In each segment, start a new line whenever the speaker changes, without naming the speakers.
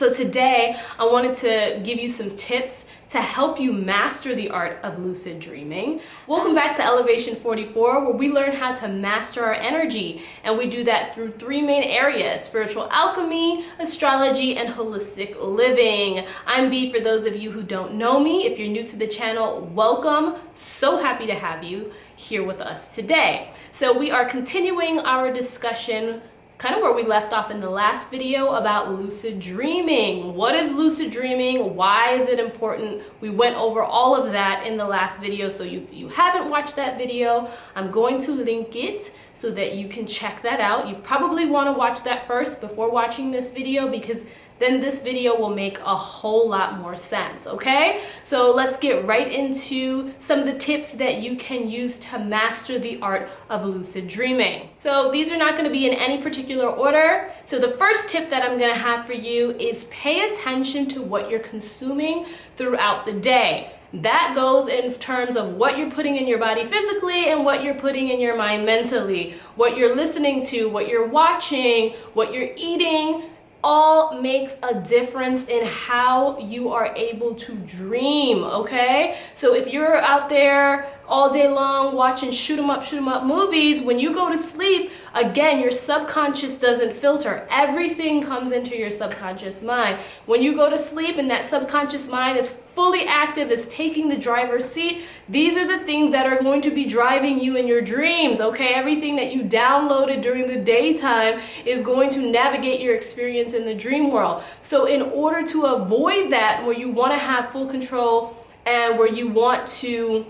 So today I wanted to give you some tips to help you master the art of lucid dreaming. Welcome back to Elevation 44, where we learn how to master our energy, and we do that through three main areas: spiritual alchemy, astrology, and holistic living. I'm B for those of you who don't know me. If you're new to the channel, welcome. So happy to have you here with us today. So we are continuing our discussion kind of where we left off in the last video about lucid dreaming. What is lucid dreaming? Why is it important? We went over all of that in the last video, so if you haven't watched that video, I'm going to link it so that you can check that out. You probably want to watch that first before watching this video, because then this video will make a whole lot more sense, okay? So let's get right into some of the tips that you can use to master the art of lucid dreaming. So these are not gonna be in any particular order. So the first tip that I'm gonna have for you is pay attention to what you're consuming throughout the day. That goes in terms of what you're putting in your body physically and what you're putting in your mind mentally. What you're listening to, what you're watching, what you're eating, all makes a difference in how you are able to dream, okay? So if you're out there all day long watching shoot 'em up movies, when you go to sleep, again, your subconscious doesn't filter. Everything comes into your subconscious mind. When you go to sleep and that subconscious mind is fully active, is taking the driver's seat, these are the things that are going to be driving you in your dreams, okay? Everything that you downloaded during the daytime is going to navigate your experience in the dream world. So in order to avoid that, where you want to have full control and where you want to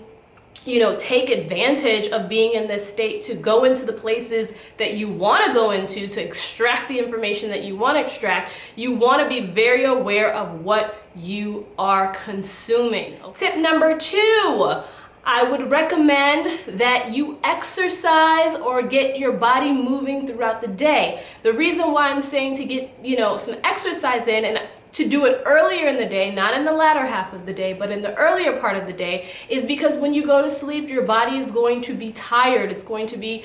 take advantage of being in this state to go into the places that you want to go into, to extract the information that you want to extract, you want to be very aware of what you are consuming. Tip number 2, I would recommend that you exercise or get your body moving throughout the day. The reason why I'm saying to get, some exercise in, and to do it earlier in the day, not in the latter half of the day, but in the earlier part of the day, is because when you go to sleep, your body is going to be tired. It's going to be,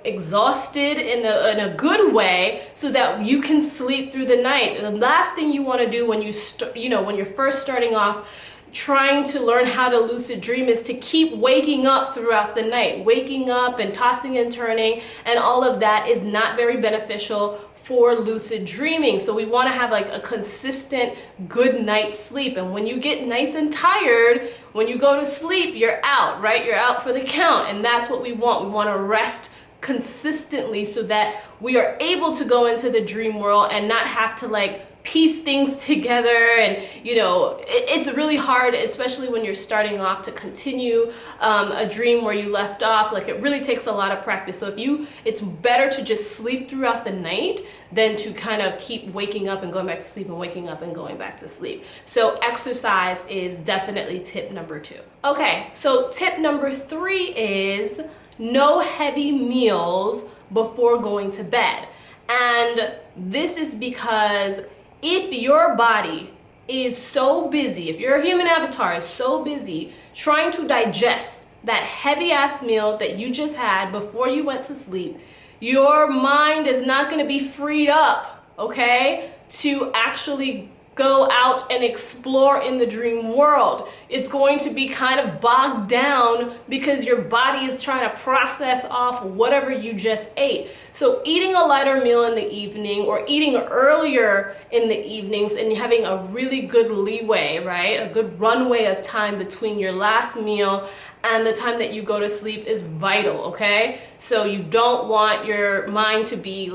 exhausted in a good way, so that you can sleep through the night. The last thing you want to do when when you're first starting off trying to learn how to lucid dream is to keep waking up throughout the night. Waking up and tossing and turning and all of that is not very beneficial for lucid dreaming. So we want to have like a consistent good night's sleep. And when you get nice and tired, when you go to sleep, you're out, right? You're out for the count. And that's what we want. We want to rest consistently so that we are able to go into the dream world and not have to piece things together. And it's really hard, especially when you're starting off, to continue a dream where you left off. It really takes a lot of practice. So it's better to just sleep throughout the night than to kind of keep waking up and going back to sleep and waking up and going back to sleep. So exercise is definitely tip number 2. Okay, so tip number 3 is no heavy meals before going to bed. And this is because if your body is so busy, if your human avatar is so busy trying to digest that heavy ass meal that you just had before you went to sleep, your mind is not going to be freed up, okay, to actually go out and explore in the dream world. It's going to be kind of bogged down because your body is trying to process off whatever you just ate. So eating a lighter meal in the evening, or eating earlier in the evenings, and having a really good leeway, right? A good runway of time between your last meal and the time that you go to sleep is vital, okay? So you don't want your mind to be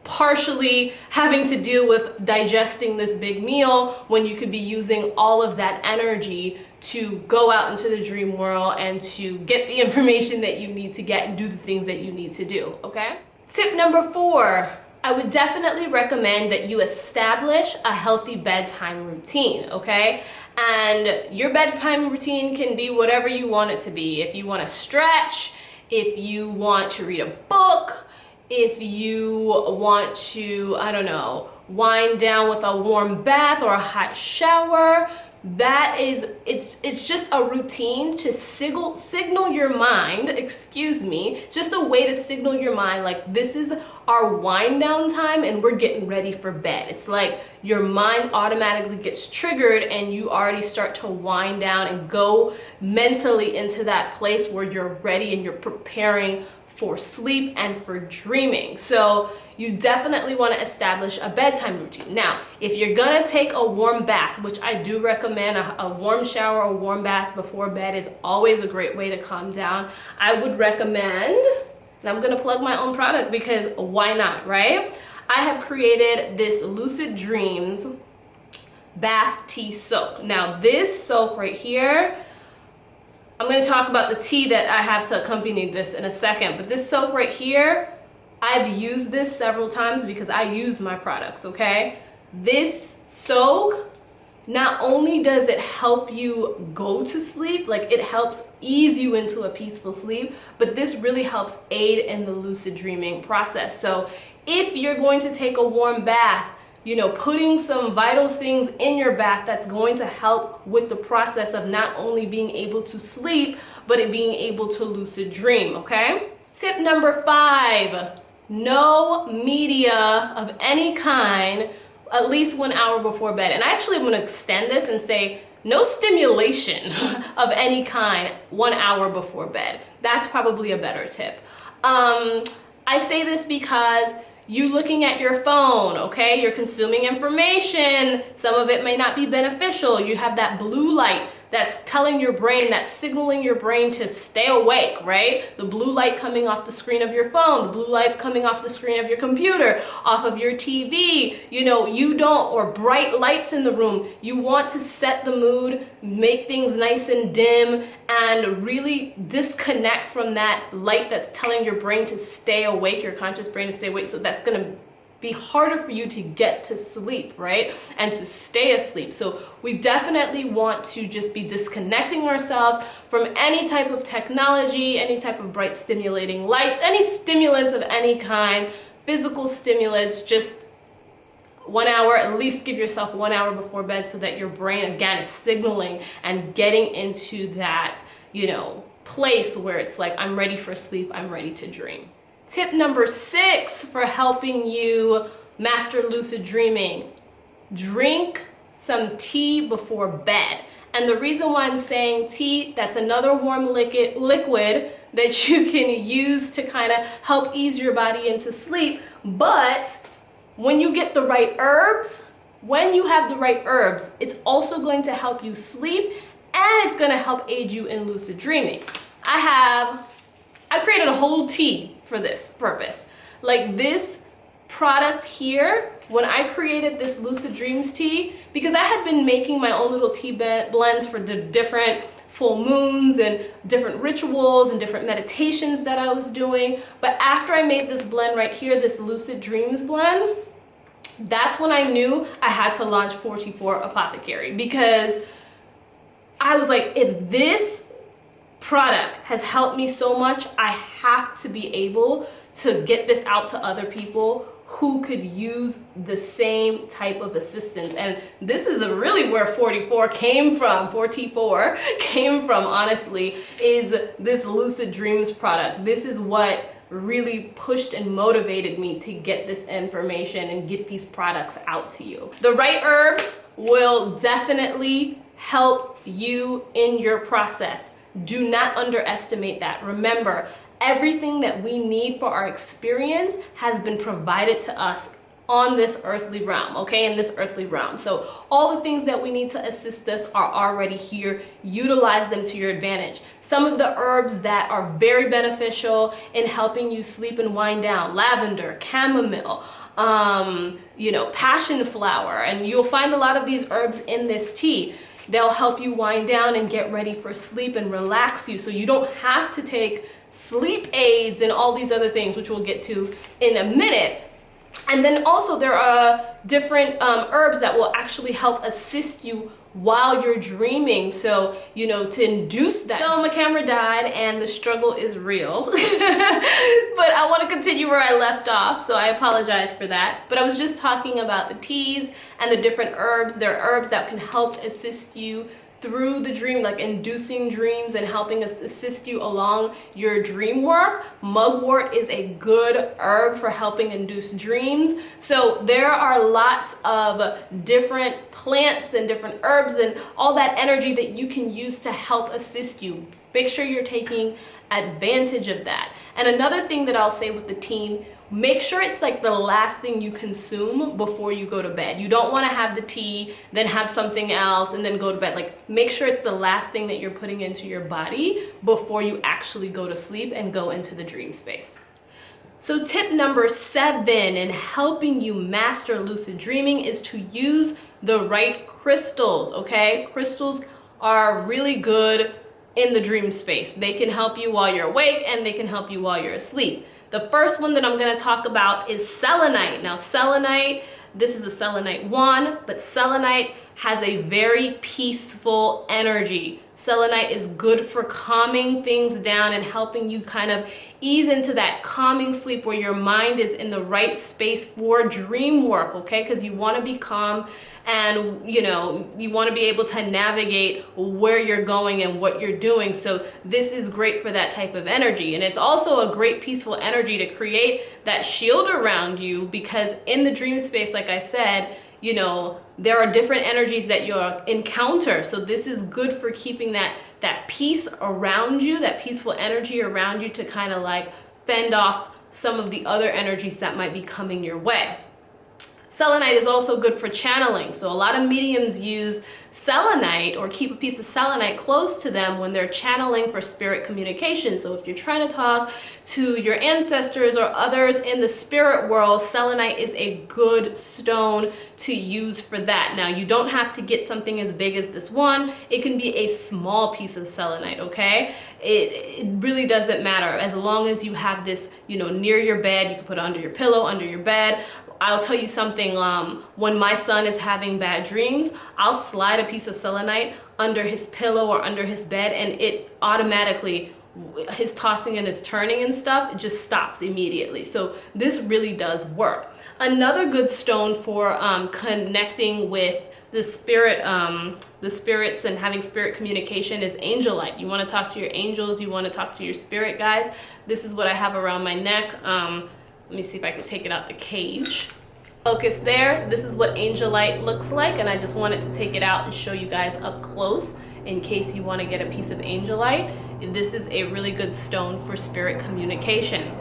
partially having to deal with digesting this big meal when you could be using all of that energy to go out into the dream world and to get the information that you need to get and do the things that you need to do, okay? Tip number 4, I would definitely recommend that you establish a healthy bedtime routine, okay? And your bedtime routine can be whatever you want it to be. If you want to stretch, if you want to read a book, if you want to, wind down with a warm bath or a hot shower, it's just a routine to signal your mind, just a way to signal your mind like this is our wind down time and we're getting ready for bed. It's like your mind automatically gets triggered and you already start to wind down and go mentally into that place where you're ready and you're preparing for sleep and for dreaming. So you definitely want to establish a bedtime routine. Now, if you're gonna take a warm bath, which I do recommend, a warm shower or warm bath before bed is always a great way to calm down. I would recommend, and I'm gonna plug my own product because why not, right? I have created this Lucid Dreams bath tea soak. Now this soak right here, I'm going to talk about the tea that I have to accompany this in a second, but this soap right here, I've used this several times because I use my products, okay? This soak, not only does it help you go to sleep, like it helps ease you into a peaceful sleep, but this really helps aid in the lucid dreaming process. So if you're going to take a warm bath, you know, putting some vital things in your bath that's going to help with the process of not only being able to sleep, but it being able to lucid dream, okay? Tip number 5, no media of any kind at least 1 hour before bed. And I actually am gonna extend this and say no stimulation of any kind 1 hour before bed. That's probably a better tip. I say this because you looking at your phone, okay? You're consuming information. Some of it may not be beneficial. You have that blue light that's telling your brain, that's signaling your brain to stay awake, right? The blue light coming off the screen of your phone, the blue light coming off the screen of your computer, off of your TV, you know, or bright lights in the room. You want to set the mood, make things nice and dim, and really disconnect from that light that's telling your brain to stay awake, your conscious brain to stay awake. So that's gonna be harder for you to get to sleep, right? And to stay asleep. So we definitely want to just be disconnecting ourselves from any type of technology, any type of bright stimulating lights, any stimulants of any kind, physical stimulants. Just 1 hour, at least give yourself 1 hour before bed so that your brain again is signaling and getting into that, you know, place where it's like, I'm ready for sleep, I'm ready to dream. Tip number 6 for helping you master lucid dreaming: drink some tea before bed. And the reason why I'm saying tea, that's another warm liquid that you can use to kind of help ease your body into sleep. But when you get the right herbs, when you have the right herbs, it's also going to help you sleep and it's going to help aid you in lucid dreaming. I created a whole tea for this purpose. Like this product here, when I created this Lucid Dreams tea, because I had been making my own little tea blends for the different full moons and different rituals and different meditations that I was doing. But after I made this blend right here, this Lucid Dreams blend, that's when I knew I had to launch 44 Apothecary, because I was like, if this product has helped me so much, I have to be able to get this out to other people who could use the same type of assistance. And this is really where 44 came from, honestly, is this Lucid Dreams product. This is what really pushed and motivated me to get this information and get these products out to you. The right herbs will definitely help you in your process. Do not underestimate that. Remember, everything that we need for our experience has been provided to us on this earthly realm, okay, in this earthly realm. So all the things that we need to assist us are already here. Utilize them to your advantage. Some of the herbs that are very beneficial in helping you sleep and wind down: lavender, chamomile, passion flower, and you'll find a lot of these herbs in this tea. They'll help you wind down and get ready for sleep and relax you, so you don't have to take sleep aids and all these other things, which we'll get to in a minute. And then also there are different herbs that will actually help assist you while you're dreaming. So, you know, to induce that. So my camera died and the struggle is real. But I want to continue where I left off, so I apologize for that. But I was just talking about the teas and the different herbs. There are herbs that can help assist you through the dream, like inducing dreams and helping us assist you along your dream work. Mugwort is a good herb for helping induce dreams. So there are lots of different plants and different herbs and all that energy that you can use to help assist you. Make sure you're taking advantage of that. And another thing that I'll say with the tea, make sure it's like the last thing you consume before you go to bed. You don't want to have the tea, then have something else, and then go to bed. Like, make sure it's the last thing that you're putting into your body before you actually go to sleep and go into the dream space. So tip number 7 in helping you master lucid dreaming is to use the right crystals, okay? Crystals are really good in the dream space. They can help you while you're awake and they can help you while you're asleep. The first one that I'm going to talk about is selenite. Now selenite, this is a selenite wand, but selenite has a very peaceful energy. Selenite is good for calming things down and helping you kind of ease into that calming sleep where your mind is in the right space for dream work, okay? Because you want to be calm and, you know, you want to be able to navigate where you're going and what you're doing. So this is great for that type of energy. And it's also a great peaceful energy to create that shield around you, because in the dream space, like I said, you know, there are different energies that you'll encounter. So this is good for keeping that peace around you, that peaceful energy around you, to kind of like fend off some of the other energies that might be coming your way. Selenite is also good for channeling. So a lot of mediums use selenite or keep a piece of selenite close to them when they're channeling for spirit communication. So if you're trying to talk to your ancestors or others in the spirit world, selenite is a good stone to use for that. Now, you don't have to get something as big as this one. It can be a small piece of selenite, okay? It really doesn't matter. As long as you have this, you know, near your bed, you can put it under your pillow, under your bed. I'll tell you something, when my son is having bad dreams, I'll slide a piece of selenite under his pillow or under his bed, and it automatically, his tossing and his turning and stuff, it just stops immediately. So this really does work. Another good stone for connecting with the spirit, the spirits and having spirit communication is angelite. You want to talk to your angels, you want to talk to your spirit guides. This is what I have around my neck. Let me see if I can take it out the cage. Focus there. This is what angelite looks like, and I just wanted to take it out and show you guys up close in case you want to get a piece of angelite. This is a really good stone for spirit communication.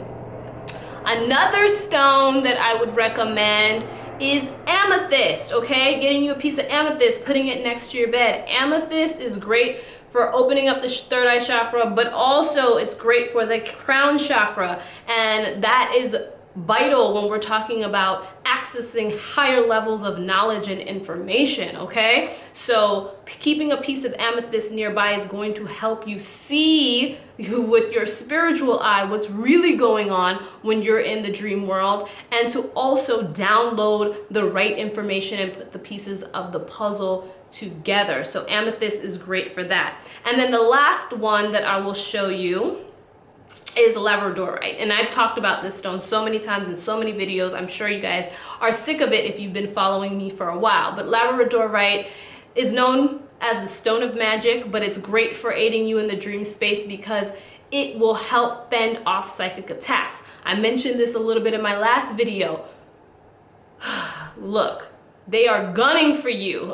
Another stone that I would recommend is amethyst, okay? Getting you a piece of amethyst, putting it next to your bed. Amethyst is great for opening up the third eye chakra, but also it's great for the crown chakra, and that is vital when we're talking about accessing higher levels of knowledge and information, okay? So keeping a piece of amethyst nearby is going to help you see with your spiritual eye what's really going on when you're in the dream world, and to also download the right information and put the pieces of the puzzle together. So amethyst is great for that. And then the last one that I will show you is labradorite. And I've talked about this stone so many times in so many videos. I'm sure you guys are sick of it if you've been following me for a while. But labradorite is known as the stone of magic, but it's great for aiding you in the dream space because it will help fend off psychic attacks. I mentioned this a little bit in my last video. Look, they are gunning for you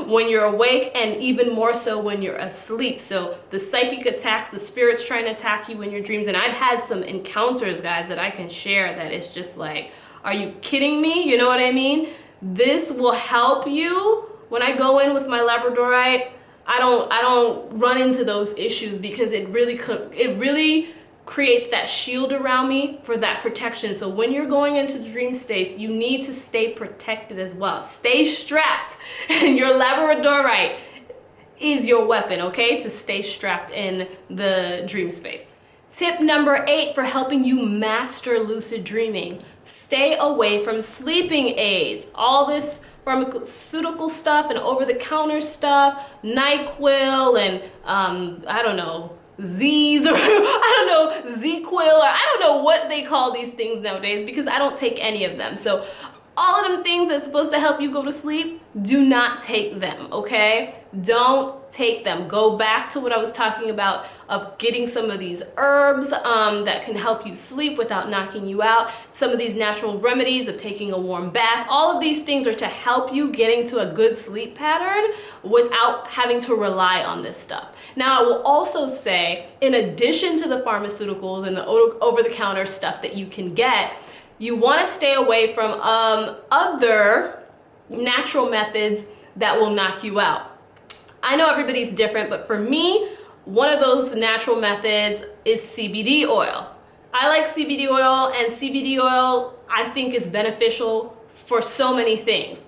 when you're awake, and even more so when you're asleep. So the psychic attacks, the spirits trying to attack you in your dreams, and I've had some encounters, guys, that I can share that it's just like, are you kidding me? You know what I mean? This will help you. When I go in with my labradorite, I don't run into those issues because it really creates that shield around me for that protection. So when you're going into the dream state, you need to stay protected as well. Stay strapped, and your labradorite is your weapon, okay? To stay strapped in the dream space. Tip number 8 for helping you master lucid dreaming. stay away from sleeping aids. All this pharmaceutical stuff and over-the-counter stuff, NyQuil and I don't know, Z's or I don't know, Z-Quil, or I don't know what they call these things nowadays because I don't take any of them. So all of them things that's supposed to help you go to sleep, do not take them, okay? Don't take them. Go back to what I was talking about of getting some of these herbs that can help you sleep without knocking you out. Some of these natural remedies of taking a warm bath. All of these things are to help you get into a good sleep pattern without having to rely on this stuff. Now, I will also say, in addition to the pharmaceuticals and the over-the-counter stuff that you can get, you want to stay away from other natural methods that will knock you out. I know everybody's different, but for me, one of those natural methods is CBD oil. I like CBD oil, and CBD oil I think is beneficial for so many things.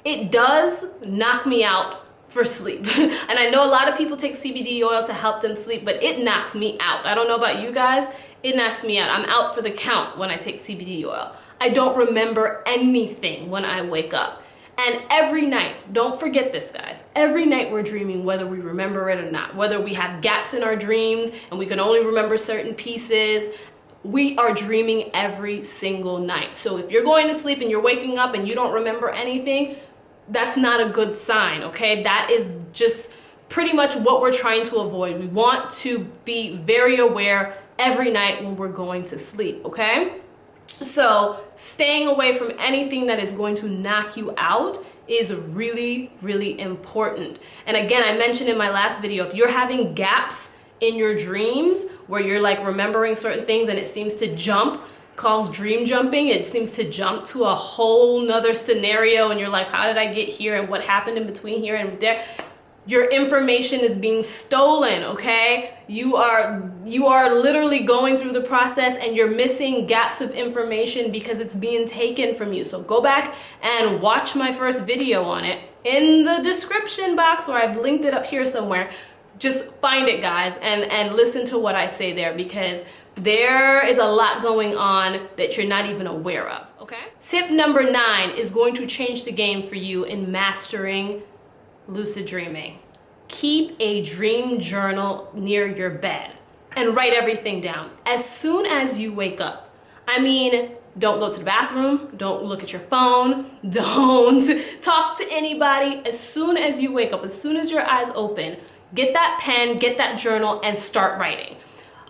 It does knock me out for sleep. And I know a lot of people take CBD oil to help them sleep, but it knocks me out. I don't know about you guys, it knocks me out. I'm out for the count when I take CBD oil. I don't remember anything when I wake up. And every night, don't forget this guys, every night we're dreaming whether we remember it or not, whether we have gaps in our dreams and we can only remember certain pieces. We are dreaming every single night. So if you're going to sleep and you're waking up and you don't remember anything, that's not a good sign, okay? That is just pretty much what we're trying to avoid. We want to be very aware every night when we're going to sleep, okay? So staying away from anything that is going to knock you out is really, really important. And again, I mentioned in my last video, if you're having gaps in your dreams where you're like remembering certain things and it seems to jump, called dream jumping, it seems to jump to a whole nother scenario and you're like, how did I get here and what happened in between here and there? Your information is being stolen, okay? You are literally going through the process and you're missing gaps of information because it's being taken from you. So go back and watch my first video on it in the description box, or I've linked it up here somewhere. Just find it, guys, and listen to what I say there, because there is a lot going on that you're not even aware of, okay? Tip number 9 is going to change the game for you in mastering lucid dreaming. Keep a dream journal near your bed and write everything down as soon as you wake up. I mean, don't go to the bathroom, don't look at your phone, don't talk to anybody. As soon as you wake up, as soon as your eyes open, get that pen, get that journal, and start writing.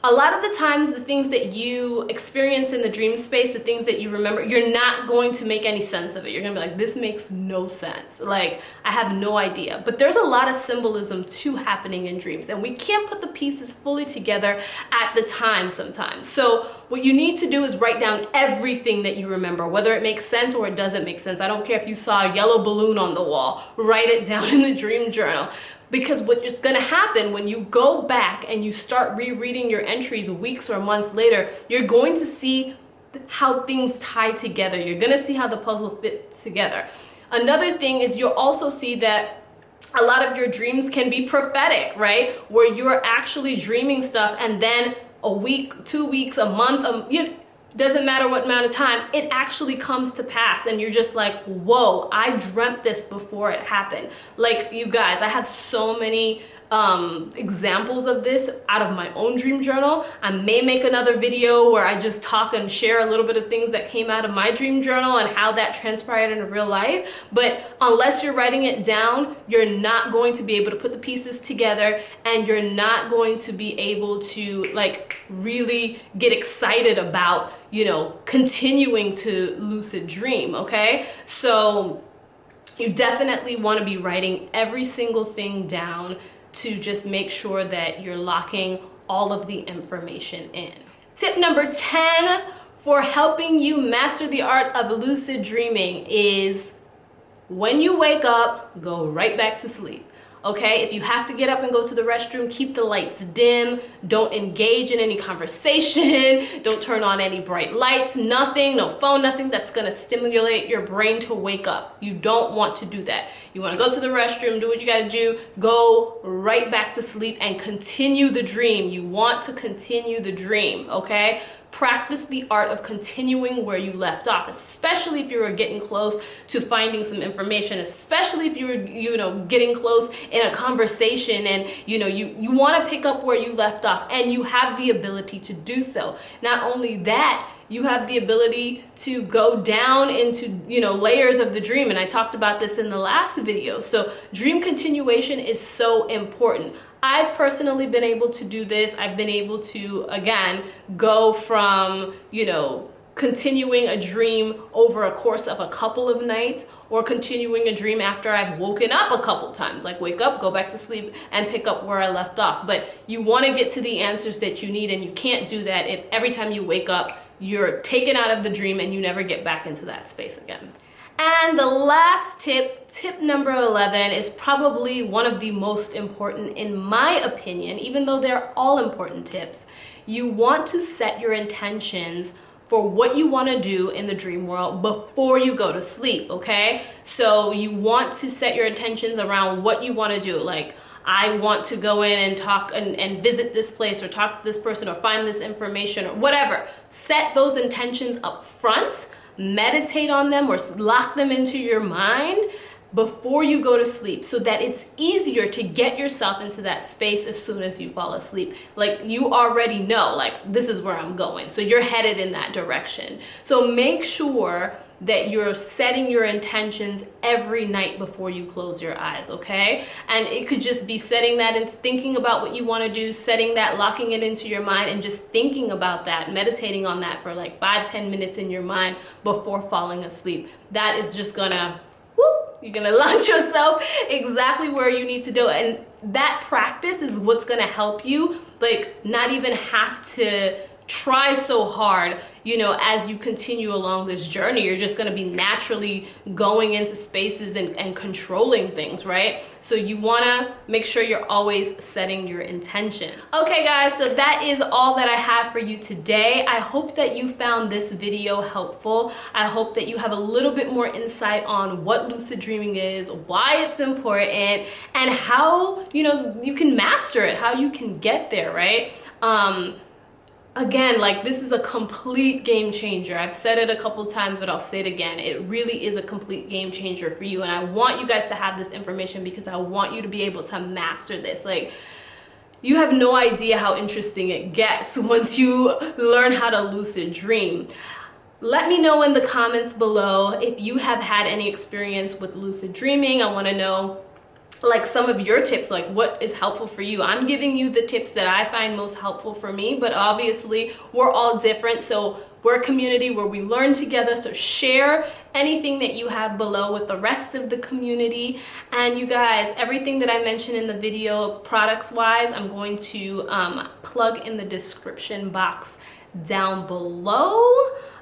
A lot of the times, the things that you experience in the dream space, the things that you remember, you're not going to make any sense of it. You're gonna be like, this makes no sense. Like, I have no idea. But there's a lot of symbolism too happening in dreams, and we can't put the pieces fully together at the time sometimes. So what you need to do is write down everything that you remember, whether it makes sense or it doesn't make sense. I don't care if you saw a yellow balloon on the wall, write it down in the dream journal. Because what is going to happen when you go back and you start rereading your entries weeks or months later, you're going to see how things tie together. You're going to see how the puzzle fits together. Another thing is you'll also see that a lot of your dreams can be prophetic, right? Where you're actually dreaming stuff and then a week, 2 weeks, a month, doesn't matter what amount of time, it actually comes to pass and you're just like, whoa, I dreamt this before it happened. Like, you guys, I have so many examples of this out of my own dream journal. I may make another video where I just talk and share a little bit of things that came out of my dream journal and how that transpired in real life. But unless you're writing it down, you're not going to be able to put the pieces together, and you're not going to be able to like really get excited about, you know, continuing to lucid dream, okay? So you definitely want to be writing every single thing down to just make sure that you're locking all of the information in. Tip number 10 for helping you master the art of lucid dreaming is when you wake up, go right back to sleep. Okay, if you have to get up and go to the restroom, keep the lights dim. Don't engage in any conversation. Don't turn on any bright lights, nothing, no phone, nothing that's gonna stimulate your brain to wake up. You don't want to do that. You wanna go to the restroom, do what you gotta do, go right back to sleep and continue the dream. You want to continue the dream, okay? practice the art of continuing where you left off, especially if you were getting close to finding some information, especially if you were, getting close in a conversation and, you want to pick up where you left off, and you have the ability to do so. Not only that, you have the ability to go down into, layers of the dream. And I talked about this in the last video. So dream continuation is so important. I've personally been able to do this. I've been able to, again, go from, continuing a dream over a course of a couple of nights, or continuing a dream after I've woken up a couple times, like wake up, go back to sleep, and pick up where I left off. But you want to get to the answers that you need, and you can't do that if every time you wake up, you're taken out of the dream and you never get back into that space again. And the last tip number 11, is probably one of the most important in my opinion, even though they're all important tips. You want to set your intentions for what you want to do in the dream world before you go to sleep, okay? So you want to set your intentions around what you want to do. Like, I want to go in and talk and visit this place, or talk to this person, or find this information, or whatever. Set those intentions up front, meditate on them, or lock them into your mind before you go to sleep, so that it's easier to get yourself into that space as soon as you fall asleep. Like, you already know, like, this is where I'm going, so you're headed in that direction. So make sure that you're setting your intentions every night before you close your eyes, okay? And it could just be setting that and thinking about what you want to do, setting that, locking it into your mind, and just thinking about that, meditating on that for like 5-10 minutes in your mind before falling asleep. That is just gonna, you're gonna launch yourself exactly where you need to do it. And that practice is what's gonna help you, like, not even have to try so hard, as you continue along this journey. You're just gonna be naturally going into spaces and controlling things, right? So you wanna make sure you're always setting your intentions. Okay guys, so that is all that I have for you today. I hope that you found this video helpful. I hope that you have a little bit more insight on what lucid dreaming is, why it's important, and how, you can master it, how you can get there, right? Again, like, this is a complete game changer. I've said it a couple times, but I'll say it again. It really is a complete game changer for you. And I want you guys to have this information because I want you to be able to master this. Like, you have no idea how interesting it gets once you learn how to lucid dream. Let me know in the comments below if you have had any experience with lucid dreaming. I want to know, like, some of your tips, like what is helpful for you. I'm giving you the tips that I find most helpful for me, but obviously we're all different. So we're a community where we learn together. So share anything that you have below with the rest of the community. And you guys, everything that I mentioned in the video products wise, I'm going to plug in the description box down below.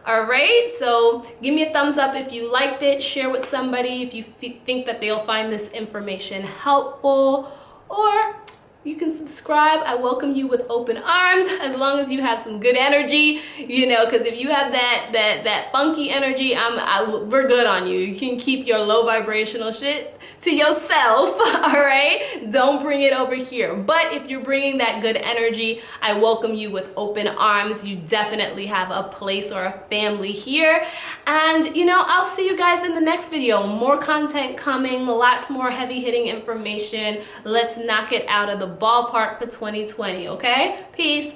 All right, so give me a thumbs up if you liked it, share with somebody if you think that they'll find this information helpful, or you can subscribe. I welcome you with open arms, as long as you have some good energy, because if you have that funky energy, we're good on you. You can keep your low vibrational shit to yourself, all right? Don't bring it over here. But if you're bringing that good energy, I welcome you with open arms. You definitely have a place or a family here. And, I'll see you guys in the next video. More content coming, lots more heavy hitting information. Let's knock it out of the ballpark for 2020, okay? Peace.